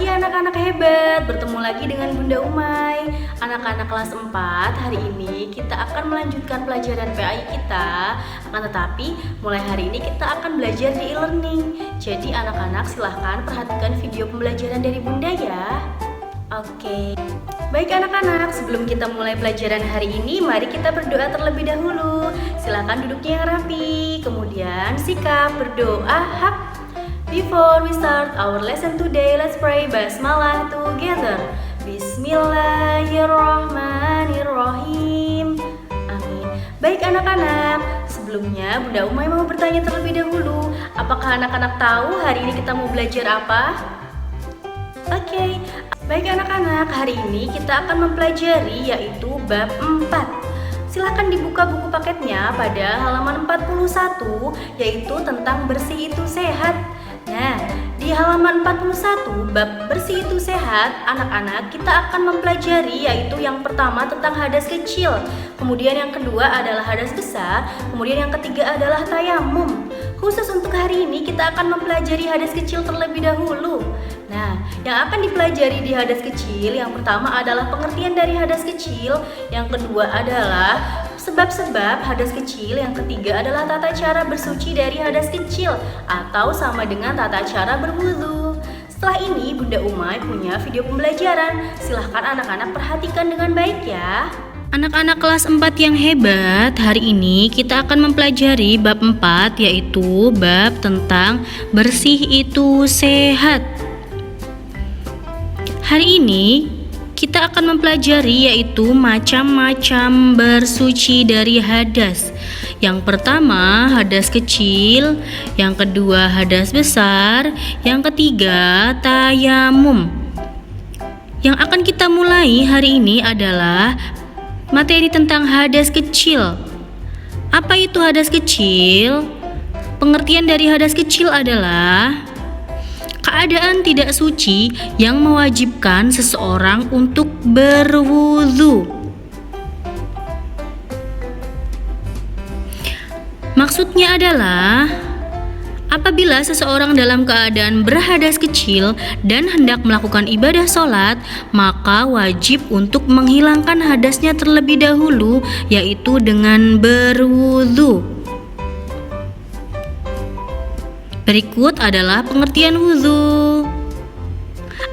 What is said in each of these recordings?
pagi anak-anak hebat, bertemu lagi dengan Bunda Umay. Anak-anak kelas 4, hari ini kita akan melanjutkan pelajaran PAI kita. Akan tetapi, mulai hari ini kita akan belajar di e-learning. Jadi anak-anak silahkan perhatikan video pembelajaran dari Bunda ya. Oke. Baik anak-anak, sebelum kita mulai pelajaran hari ini, mari kita berdoa terlebih dahulu. Silahkan duduknya yang rapi, kemudian sikap berdoa hak. Before we start our lesson today, let's pray Basmalah together. Bismillahirrahmanirrahim. Amin. Baik anak-anak, sebelumnya Bunda Umay mau bertanya terlebih dahulu, apakah anak-anak tahu hari ini kita mau belajar apa? Oke. Baik anak-anak, hari ini kita akan mempelajari yaitu bab 4. Silahkan dibuka buku paketnya pada halaman 41, yaitu tentang bersih itu sehat. Nah, di halaman 41 bab bersih itu sehat, anak-anak kita akan mempelajari yaitu yang pertama tentang hadas kecil, kemudian yang kedua adalah hadas besar, kemudian yang ketiga adalah tayamum. Khusus untuk hari ini kita akan mempelajari hadas kecil terlebih dahulu. Nah, yang akan dipelajari di hadas kecil yang pertama adalah pengertian dari hadas kecil, yang kedua adalah sebab-sebab hadas kecil, yang ketiga adalah tata cara bersuci dari hadas kecil atau sama dengan tata cara berwudu. Setelah ini Bunda Umay punya video pembelajaran. Silahkan anak-anak perhatikan dengan baik ya. Anak-anak kelas 4 yang hebat, hari ini kita akan mempelajari bab 4, yaitu bab tentang bersih itu sehat. Hari ini kita akan mempelajari yaitu macam-macam bersuci dari hadas. Yang pertama hadas kecil, yang kedua hadas besar, yang ketiga tayamum. Yang akan kita mulai hari ini adalah materi tentang hadas kecil. Apa itu hadas kecil? Pengertian dari hadas kecil adalah keadaan tidak suci yang mewajibkan seseorang untuk berwudu. Maksudnya adalah apabila seseorang dalam keadaan berhadas kecil dan hendak melakukan ibadah sholat, maka wajib untuk menghilangkan hadasnya terlebih dahulu, yaitu dengan berwudu. Berikut adalah pengertian wudu.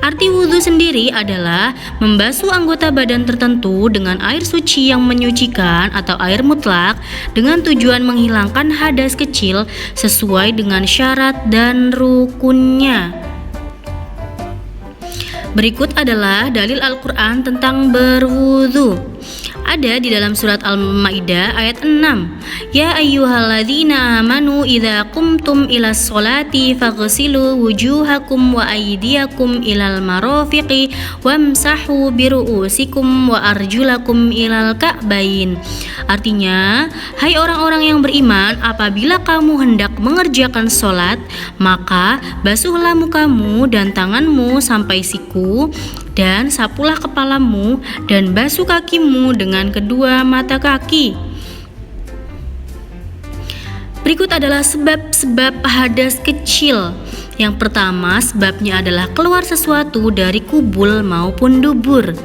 Arti wudu sendiri adalah membasuh anggota badan tertentu dengan air suci yang menyucikan atau air mutlak dengan tujuan menghilangkan hadas kecil sesuai dengan syarat dan rukunnya. Berikut adalah dalil Al-Quran tentang berwudu. Ada di dalam surat Al-Maidah ayat 6. Ya ayyuhalladzina amanu idza qumtum ilas sholati faghsilu wujuhakum wa aydiyakum ilal marafiqi wamsahu biru'usikum wa arjulakum ilal ka'bain. Artinya, hai orang-orang yang beriman, apabila kamu hendak mengerjakan sholat, maka basuhlah mukamu dan tanganmu sampai siku, dan sapulah kepalamu dan basuh kakimu dengan kedua mata kaki. Berikut adalah sebab-sebab hadas kecil. Yang pertama, sebabnya adalah keluar sesuatu dari kubul maupun dubur.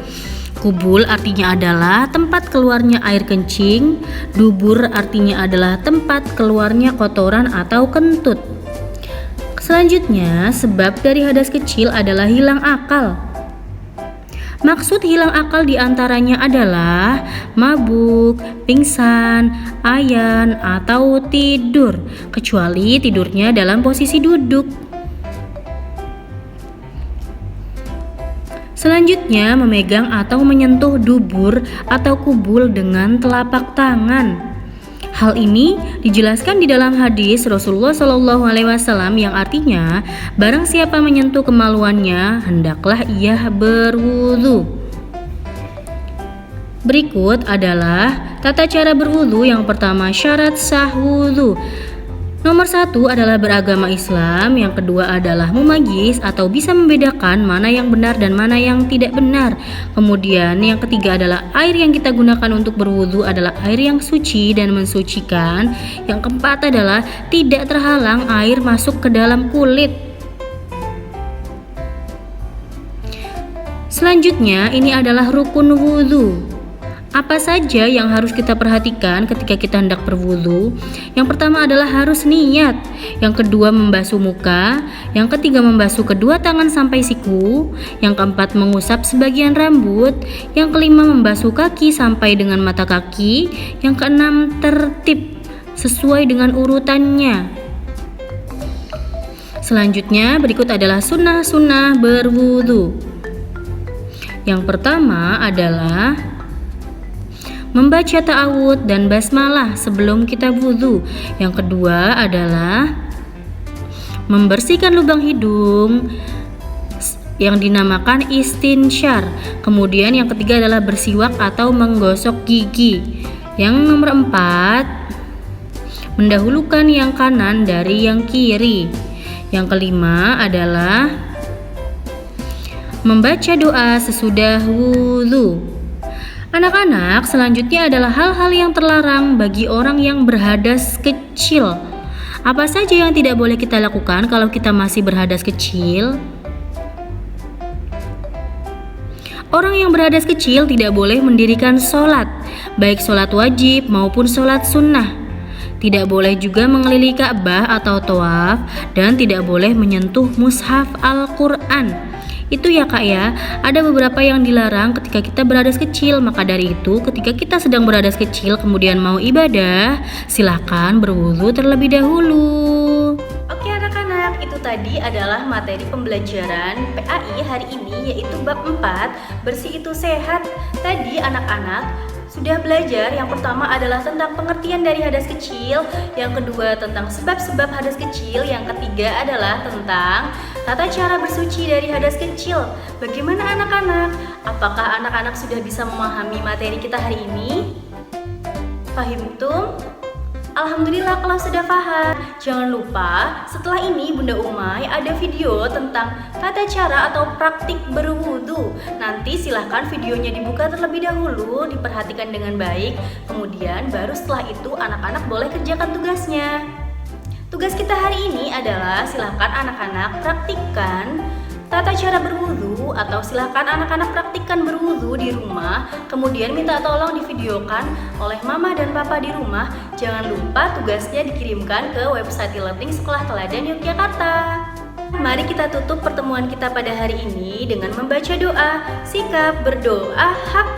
Kubul artinya adalah tempat keluarnya air kencing, dubur artinya adalah tempat keluarnya kotoran atau kentut. Selanjutnya, sebab dari hadas kecil adalah hilang akal. Maksud hilang akal diantaranya adalah mabuk, pingsan, ayan, atau tidur, kecuali tidurnya dalam posisi duduk. Selanjutnya, memegang atau menyentuh dubur atau kubul dengan telapak tangan. Hal ini dijelaskan di dalam hadis Rasulullah SAW yang artinya, barang siapa menyentuh kemaluannya, hendaklah ia berwudu. Berikut adalah tata cara berwudu. Yang pertama, syarat sah wudu. Nomor 1 adalah beragama Islam, yang kedua adalah mumayyiz atau bisa membedakan mana yang benar dan mana yang tidak benar. Kemudian yang ketiga adalah air yang kita gunakan untuk berwudu adalah air yang suci dan mensucikan. Yang keempat adalah tidak terhalang air masuk ke dalam kulit. Selanjutnya, ini adalah rukun wudhu. Apa saja yang harus kita perhatikan ketika kita hendak berwudu? Yang pertama adalah harus niat. Yang kedua membasuh muka. Yang ketiga membasuh kedua tangan sampai siku. Yang keempat mengusap sebagian rambut. Yang kelima membasuh kaki sampai dengan mata kaki. Yang keenam tertib sesuai dengan urutannya. Selanjutnya berikut adalah sunnah-sunnah berwudu. Yang pertama adalah membaca ta'awud dan basmalah sebelum kita wudu. Yang kedua adalah membersihkan lubang hidung yang dinamakan istinsyar. Kemudian yang ketiga adalah bersiwak atau menggosok gigi. Yang nomor 4, mendahulukan yang kanan dari yang kiri. Yang kelima adalah membaca doa sesudah wudu. Anak-anak, selanjutnya adalah hal-hal yang terlarang bagi orang yang berhadas kecil. Apa saja yang tidak boleh kita lakukan kalau kita masih berhadas kecil? Orang yang berhadas kecil tidak boleh mendirikan sholat, baik sholat wajib maupun sholat sunnah. Tidak boleh juga mengelilingi Ka'bah atau tawaf, dan tidak boleh menyentuh mushaf Al-Quran. Itu ya kak ya, ada beberapa yang dilarang ketika kita berhadas kecil. Maka dari itu ketika kita sedang berhadas kecil kemudian mau ibadah, silahkan berwudu terlebih dahulu. Oke anak-anak, itu tadi adalah materi pembelajaran PAI hari ini, yaitu bab 4, bersih itu sehat. Tadi anak-anak sudah belajar, yang pertama adalah tentang pengertian dari hadas kecil, yang kedua tentang sebab-sebab hadas kecil, yang ketiga adalah tentang tata cara bersuci dari hadas kecil. Bagaimana anak-anak? Apakah anak-anak sudah bisa memahami materi kita hari ini? Fahimtum? Alhamdulillah kalau sudah paham. Jangan lupa setelah ini Bunda Umay ada video tentang tata cara atau praktik berwudu. Nanti silahkan videonya dibuka terlebih dahulu, diperhatikan dengan baik. Kemudian baru setelah itu anak-anak boleh kerjakan tugasnya. Tugas kita hari ini adalah silahkan anak-anak praktikkan tata cara berwudu, atau silahkan anak-anak praktikkan berwudu di rumah. Kemudian minta tolong divideokan oleh mama dan papa di rumah. Jangan lupa tugasnya dikirimkan ke website e-learning Sekolah Teladan Yogyakarta. Mari kita tutup pertemuan kita pada hari ini dengan membaca doa. Sikap berdoa hak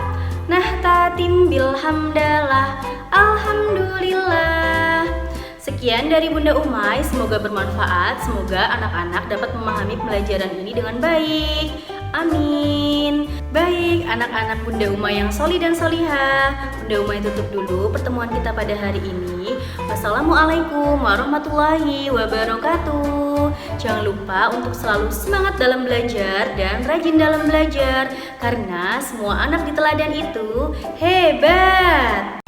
nahtatim bilhamdalah alhamdulillah. Sekian dari Bunda Umay, semoga bermanfaat, semoga anak-anak dapat memahami pelajaran ini dengan baik. Amin. Baik, anak-anak Bunda Umay yang solih dan solihah, Bunda Umay tutup dulu pertemuan kita pada hari ini. Wassalamualaikum warahmatullahi wabarakatuh. Jangan lupa untuk selalu semangat dalam belajar dan rajin dalam belajar, karena semua anak di teladan itu hebat.